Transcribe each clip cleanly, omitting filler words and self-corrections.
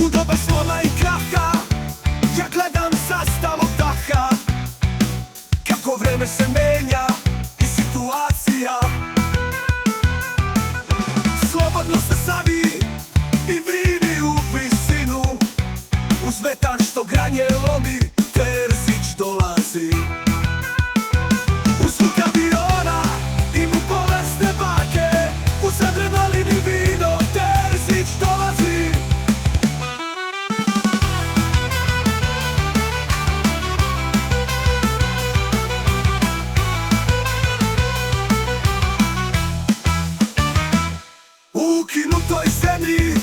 U doba sloma i kraha ja gledam sa stalog daha kako vreme se menja i situacija. Slobodno se savi i vrini u visinu, uz vetar što granje lomi Terzić dolazi. Uz zvuk aviona i mu bolesne bake, uz adrenalin i vino Terzić dolazi. U ukinutoj zemlji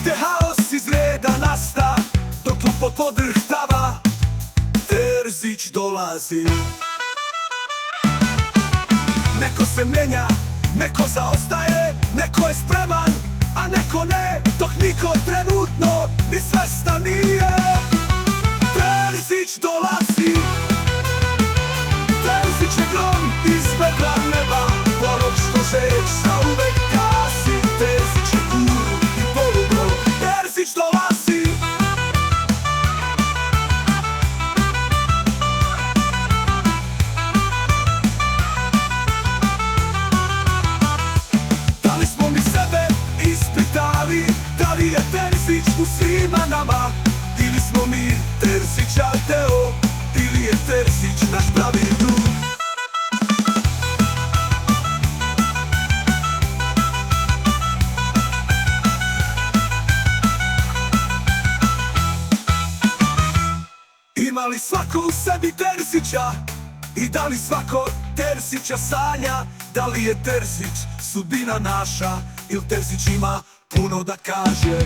gde haos iz reda nasta, dok lupo podrhtava Terzić dolazi. Neko se menja, neko zaostaje, neko je spreman, a neko ne, dok niko trenutno ni svestan nije. Terzić dolazi. Terzić je grom iz vedra neba, onog što žeć zauvek gasi. Terzić je guru i polugro, Terzić dolazi. Da li smo mi sebe ispitali, da li je Terzić u svima nama, ili smo mi Terzića deo, ili je Terzić naš pravi drug. Ima li svako u sebi Terzića i da li svako Terzića sanja? Da li je Terzić sudbina naša ili Terzić ima puno da kaže?